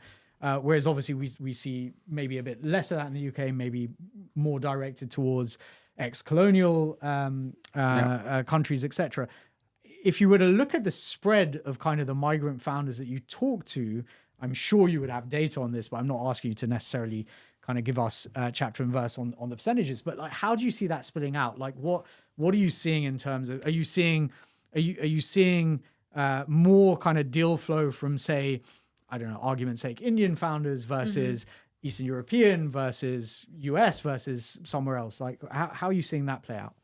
[SPEAKER 1] Whereas obviously we see maybe a bit less of that in the UK, maybe more directed towards ex-colonial countries, etc. If you were to look at the spread of kind of the migrant founders that you talk to, I'm sure you would have data on this, but I'm not asking you to necessarily kind of give us chapter and verse on the percentages. But like, how do you see that splitting out? Like, what are you seeing in terms of? Are you seeing more kind of deal flow from, say, I don't know, argument's sake, Indian founders versus Eastern European versus US versus somewhere else? Like, how are you seeing that play out?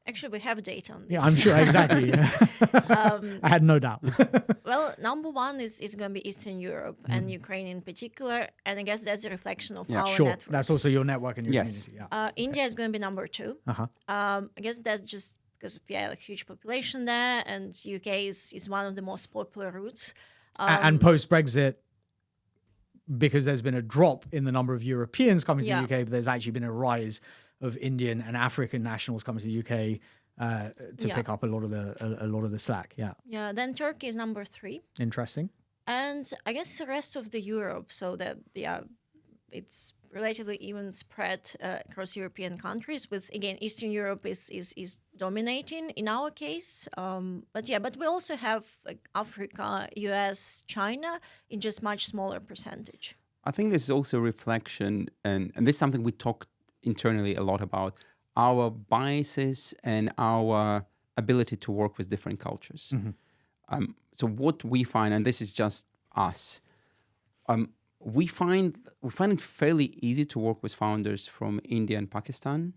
[SPEAKER 3] Actually, we have data on this.
[SPEAKER 1] Yeah, I'm sure, exactly. I had no doubt.
[SPEAKER 3] Well, number one is going to be Eastern Europe and Ukraine in particular. And I guess that's a reflection of our networks.
[SPEAKER 1] That's also your network and your community. Yeah.
[SPEAKER 3] India is going to be number two. I guess that's just because we have a huge population there, and UK is one of the most popular routes.
[SPEAKER 1] And post-Brexit, because there's been a drop in the number of Europeans coming to the UK, but there's actually been a rise of Indian and African nationals coming to the UK to pick up a lot of the slack. Yeah.
[SPEAKER 3] Then Turkey is number three.
[SPEAKER 1] Interesting.
[SPEAKER 3] And I guess the rest of the Europe, so that it's relatively even spread across European countries. With again, Eastern Europe is dominating in our case. But we also have like Africa, US, China in just much smaller percentage.
[SPEAKER 2] I think this is also a reflection, and this is something we talked internally a lot about, our biases and our ability to work with different cultures. So what we find, and this is just us, we find it fairly easy to work with founders from India and Pakistan.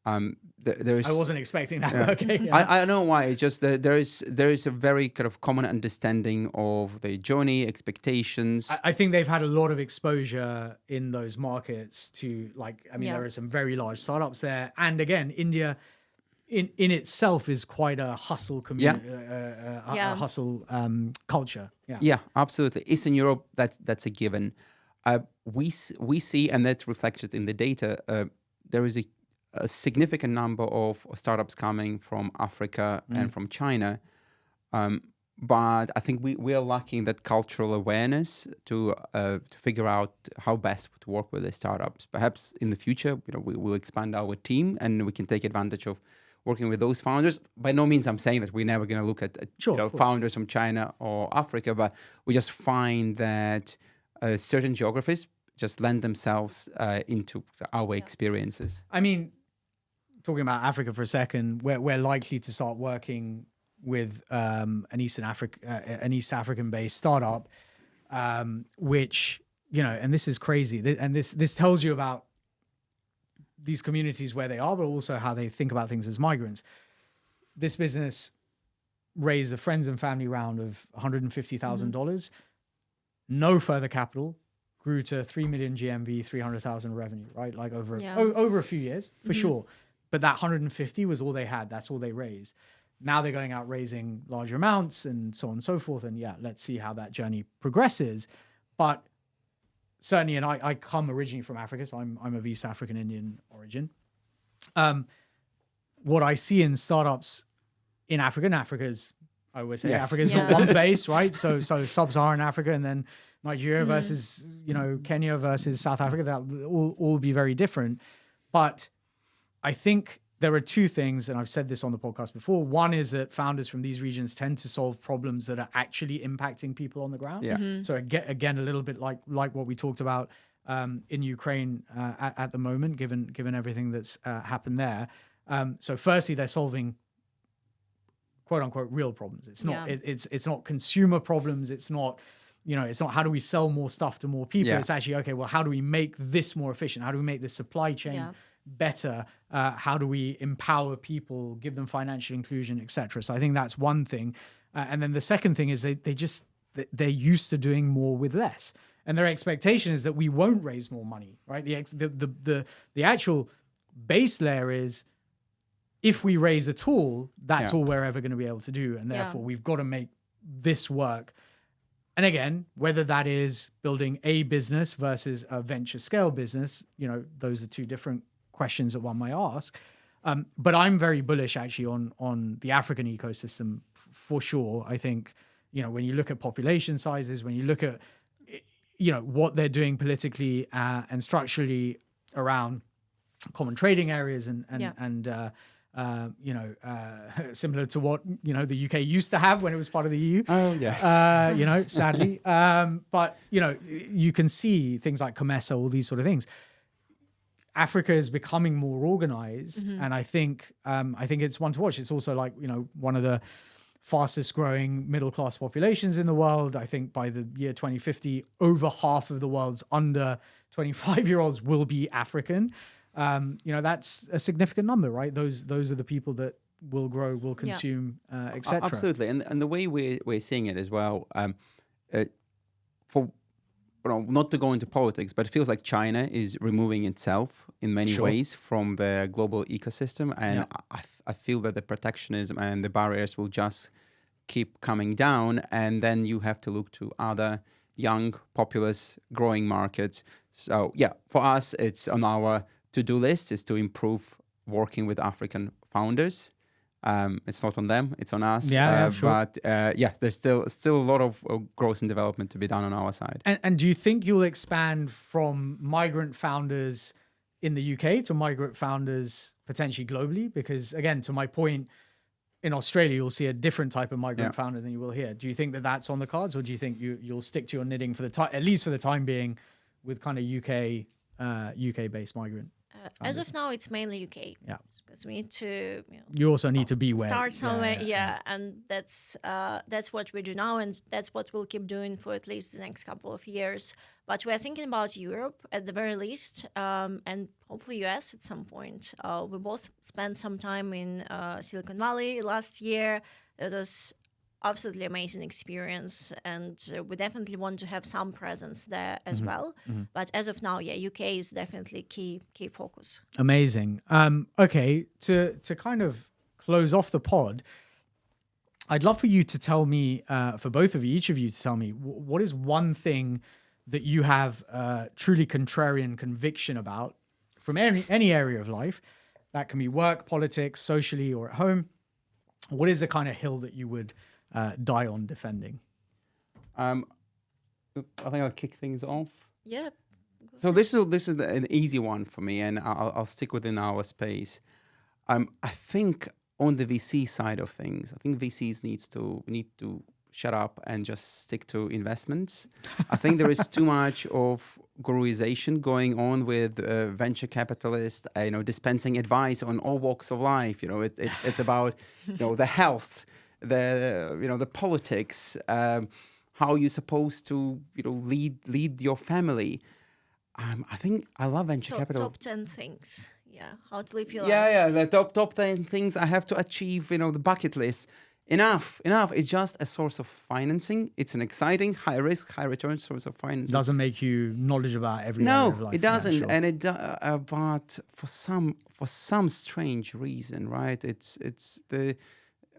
[SPEAKER 1] I wasn't expecting that.
[SPEAKER 2] Yeah.
[SPEAKER 1] Okay. Yeah.
[SPEAKER 2] I don't know why. It's just that there is a very kind of common understanding of the journey, expectations.
[SPEAKER 1] I think they've had a lot of exposure in those markets to, like, I mean, there are some very large startups there. And again, India in itself is quite a hustle community, a hustle culture.
[SPEAKER 2] Yeah, absolutely. Eastern Europe, that's a given. We see, and that's reflected in the data, there is a significant number of startups coming from Africa and from China. But I think we are lacking that cultural awareness to figure out how best to work with the startups. Perhaps in the future, we will expand our team and we can take advantage of working with those founders. By no means I'm saying that we're never going to look at founders from China or Africa, but we just find that certain geographies just lend themselves into our experiences.
[SPEAKER 1] I mean, talking about Africa for a second, we're likely to start working with an East African-based startup, which, and this is crazy, and this tells you about these communities where they are, but also how they think about things as migrants. This business raised a friends and family round of $150,000, no further capital, grew to 3 million GMV, 300,000 revenue, right? Like over a few years, for sure. But that 150 was all they had. That's all they raised. Now they're going out raising larger amounts and so on and so forth. And yeah, let's see how that journey progresses. But certainly, and I come originally from Africa, so I'm of East African Indian origin. What I see in startups in Africa's, I always say Africa's not one place, right? So sub-Saharan Africa and then Nigeria versus, Kenya versus South Africa, that all be very different. But I think there are two things, and I've said this on the podcast before. One is that founders from these regions tend to solve problems that are actually impacting people on the ground.
[SPEAKER 2] Yeah.
[SPEAKER 1] So again, a little bit like what we talked about in Ukraine at the moment, given everything that's happened there. So firstly, they're solving quote unquote real problems. It's not it's not consumer problems. It's not it's not how do we sell more stuff to more people. It's actually, okay, well, how do we make this more efficient? How do we make the supply chain better? How do we empower people, give them financial inclusion, etc.? So I think that's one thing. And then the second thing is they're used to doing more with less. And their expectation is that we won't raise more money, right? The actual base layer is, if we raise at all, that's all we're ever going to be able to do. And therefore, we've got to make this work. And again, whether that is building a business versus a venture scale business, those are two different questions that one might ask. But I'm very bullish actually on the African ecosystem for sure. I think, when you look at population sizes, when you look at, what they're doing politically and structurally around common trading areas and similar to what, the UK used to have when it was part of the EU.
[SPEAKER 2] Oh, yes.
[SPEAKER 1] Sadly. But, you can see things like COMESA, all these sort of things. Africa is becoming more organized. And I think it's one to watch. It's also like, one of the fastest growing middle-class populations in the world. I think by the year 2050, over half of the world's under 25-year-olds will be African. That's a significant number, right? Those are the people that will grow, will consume, etc.
[SPEAKER 2] Absolutely, and the way we're seeing it as well, for not to go into politics, but it feels like China is removing itself in many ways from the global ecosystem, and I feel that the protectionism and the barriers will just keep coming down, and then you have to look to other young, populous, growing markets. So for us, it's on our to-do list is to improve working with African founders. It's not on them, it's on us. But there's still a lot of growth and development to be done on our side.
[SPEAKER 1] And do you think you'll expand from migrant founders in the UK to migrant founders potentially globally? Because again, to my point, in Australia, you'll see a different type of migrant founder than you will here. Do you think that that's on the cards, or do you think you'll stick to your knitting for the time, at least for the time being, with kind of UK-based migrant?
[SPEAKER 3] As of now, it's mainly UK. Yeah, because we need to.
[SPEAKER 1] You also need to be where.
[SPEAKER 3] Start somewhere, and that's what we do now, and that's what we'll keep doing for at least the next couple of years. But we're thinking about Europe at the very least, and hopefully US at some point. We both spent some time in Silicon Valley last year. It was absolutely amazing experience, and we definitely want to have some presence there as well. But as of now, UK is definitely key focus.
[SPEAKER 1] Amazing. Okay, to kind of close off the pod, I'd love for you to tell me, for both of you, each of you, to tell me what is one thing that you have truly contrarian conviction about from any area of life. That can be work, politics, socially, or at home. What is the kind of hill that you would die on defending?
[SPEAKER 2] I think I'll kick things off.
[SPEAKER 3] Yeah.
[SPEAKER 2] So this is an easy one for me, and I'll stick within our space. I think on the VC side of things, I think VCs need to shut up and just stick to investments. I think there is too much of guruization going on with venture capitalists, dispensing advice on all walks of life. It's about the health, the politics, how you're supposed to lead your family. I think I love venture capital.
[SPEAKER 3] Top 10 things. Yeah, how to live your life.
[SPEAKER 2] Yeah, the top 10 things I have to achieve. The bucket list. Enough. It's just a source of financing. It's an exciting, high risk, high return source of financing.
[SPEAKER 1] Doesn't make you knowledgeable about every area of
[SPEAKER 2] No,
[SPEAKER 1] life.
[SPEAKER 2] it doesn't.
[SPEAKER 1] Yeah, sure.
[SPEAKER 2] And it but for some strange reason, right?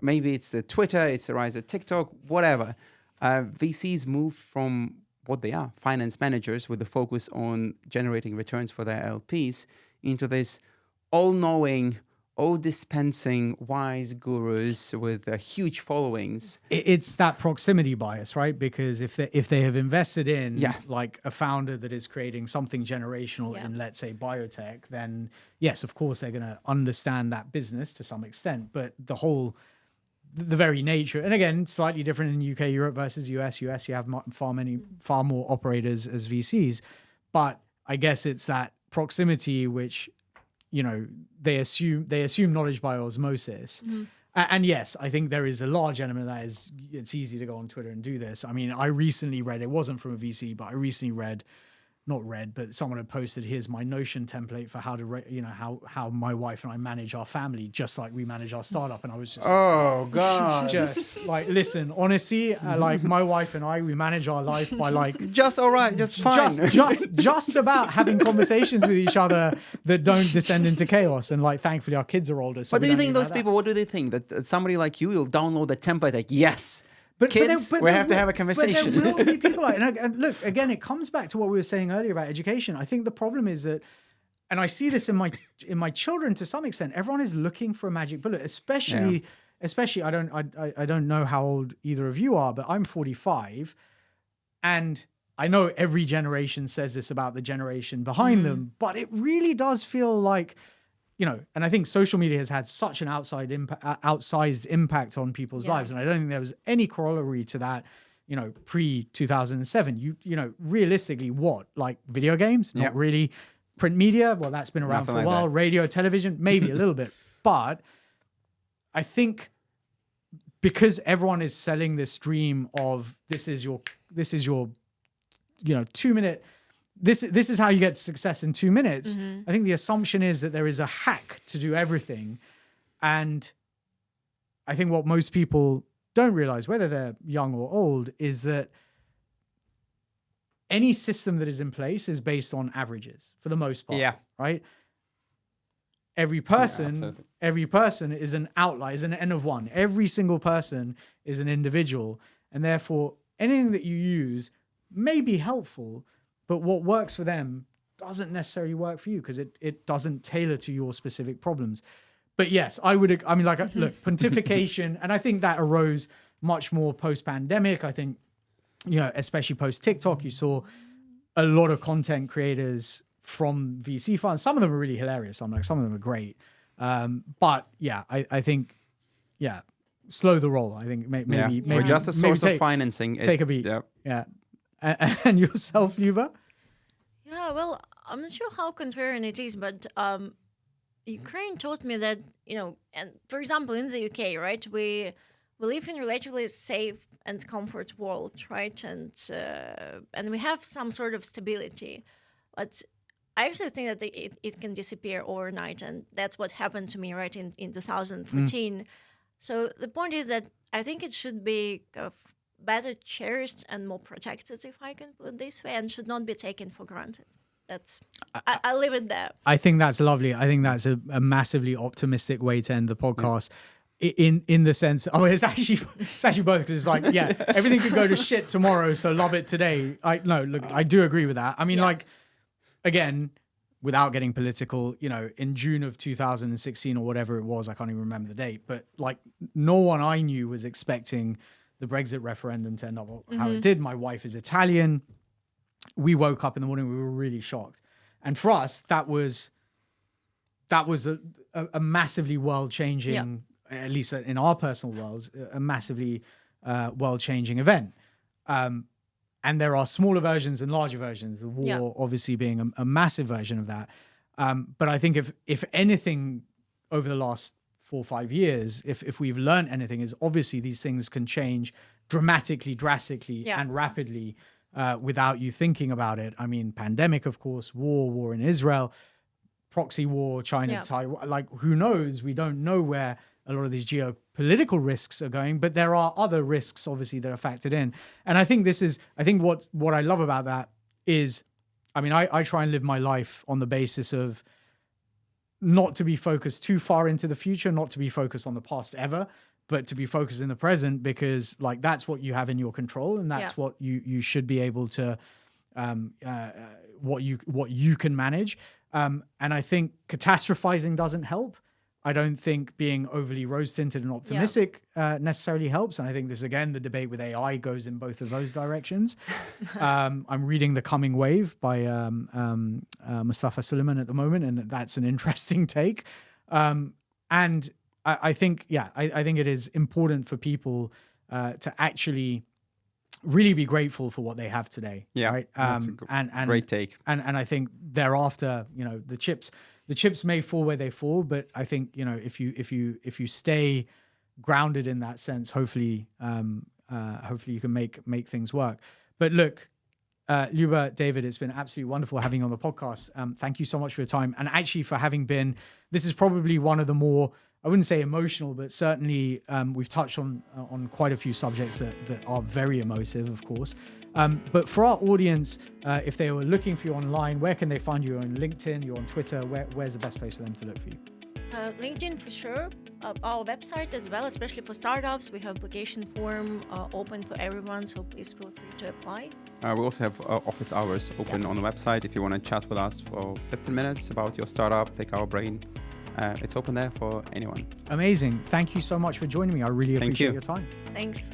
[SPEAKER 2] Maybe it's the Twitter, it's the rise of TikTok, whatever. VCs moved from what they are, finance managers with the focus on generating returns for their LPs, into this all-knowing, all-dispensing, wise gurus with huge followings.
[SPEAKER 1] It's that proximity bias, right? Because if they have invested in like a founder that is creating something generational in, let's say, biotech, then yes, of course, they're going to understand that business to some extent. But the very nature, and again, slightly different in UK, Europe versus US. US, you have far more operators as VCs. But I guess it's that proximity which, you know, they assume knowledge by osmosis. And yes, I think there is a large element of that is it's easy to go on Twitter and do this. I mean, I recently read, it wasn't from a VC, but I recently but someone had posted, here's my Notion template for how to, how my wife and I manage our family, just like we manage our startup. And I was just
[SPEAKER 2] God.
[SPEAKER 1] Just like, listen, honestly, like my wife and I, we manage our life by like,
[SPEAKER 2] just all right, just fine.
[SPEAKER 1] just about having conversations with each other that don't descend into chaos. And like, thankfully our kids are older. So
[SPEAKER 2] what do you think those people, what do they think? That somebody like you will download the template like, yes, kids, we have to have a conversation.
[SPEAKER 1] But there will be people like, and look, again, it comes back to what we were saying earlier about education. I think the problem is that, and I see this in my children to some extent, everyone is looking for a magic bullet, especially I don't know how old either of you are, but I'm 45, and I know every generation says this about the generation behind them, but it really does feel like, you know, and I think social media has had such an outsized impact on people's lives. And I don't think there was any corollary to that, you know, pre-2007. You know, realistically, what? Like video games? Not really. Print media? Well, that's been around for a while. Radio, television? Maybe a little bit. But I think because everyone is selling this dream of this is your, you know, 2 minute, this is how you get success in 2 minutes. I think the assumption is that there is a hack to do everything. And I think what most people don't realize, whether they're young or old, is that any system that is in place is based on averages for the most part. Yeah. Right? Every person is an outlier, is an N of one. Every single person is an individual. And therefore, anything that you use may be helpful, but what works for them doesn't necessarily work for you because it doesn't tailor to your specific problems. But yes, look, pontification, and I think that arose much more post-pandemic. I think, you know, especially post-TikTok, you saw a lot of content creators from VC funds. Some of them are really hilarious. Some of them are great. But yeah, I think, slow the roll. I think maybe
[SPEAKER 2] we're just a source of financing.
[SPEAKER 1] Take a beat. Yeah. And yourself, Lyuba?
[SPEAKER 3] Yeah, well, I'm not sure how contrarian it is, but Ukraine taught me that, you know, and for example, in the UK, right, we live in a relatively safe and comfort world, right, and we have some sort of stability, but I actually think that it can disappear overnight, and that's what happened to me, right, in 2014. So the point is that I think it should be better cherished and more protected, if I can put it this way, and should not be taken for granted. I'll leave it there.
[SPEAKER 1] I think that's lovely. I think that's a massively optimistic way to end the podcast. In the sense, it's actually both, because it's like, everything could go to shit tomorrow, so love it today. I do agree with that. I mean, like, again, without getting political, you know, in June of 2016 or whatever it was, I can't even remember the date, but like no one I knew was expecting the Brexit referendum to end up how it did. My wife is Italian. We woke up in the morning, we were really shocked. And for us, that was a massively world-changing, at least in our personal worlds, a massively world-changing event. And there are smaller versions and larger versions, the war obviously being a massive version of that. But I think if anything over the last 4 or 5 years, if we've learned anything, is obviously these things can change dramatically, drastically, and rapidly without you thinking about it. I mean, pandemic, of course, war in Israel, proxy war, China, Taiwan, like who knows? We don't know where a lot of these geopolitical risks are going, but there are other risks obviously that are factored in. And I think what I love about that is, I mean, I try and live my life on the basis of not to be focused too far into the future, not to be focused on the past ever, but to be focused in the present, because like that's what you have in your control, and that's what you should be able to what you can manage. And I think catastrophizing doesn't help. I don't think being overly rose-tinted and optimistic necessarily helps. And I think this, again, the debate with AI goes in both of those directions. I'm reading The Coming Wave by Mustafa Suleiman at the moment, and that's an interesting take. And I think it is important for people to actually really be grateful for what they have today.
[SPEAKER 2] Yeah,
[SPEAKER 1] right?
[SPEAKER 2] That's a great take.
[SPEAKER 1] And I think thereafter, the chips may fall where they fall, but I think if you stay grounded in that sense, hopefully you can make things work. But look, Lyuba, David, it's been absolutely wonderful having you on the podcast. Thank you so much for your time, and actually for having been. This is probably one of the more, I wouldn't say emotional, but certainly we've touched on quite a few subjects that are very emotive, of course. But for our audience, if they were looking for you online, where can they find you? You're on LinkedIn, you're on Twitter. Where's the best place for them to look for you?
[SPEAKER 3] LinkedIn for sure. Our website as well, especially for startups. We have application form open for everyone, so please feel free to apply.
[SPEAKER 2] We also have office hours open on the website if you want to chat with us for 15 minutes about your startup, pick our brain. It's open there for anyone.
[SPEAKER 1] Amazing. Thank you so much for joining me. I really appreciate your time.
[SPEAKER 3] Thanks.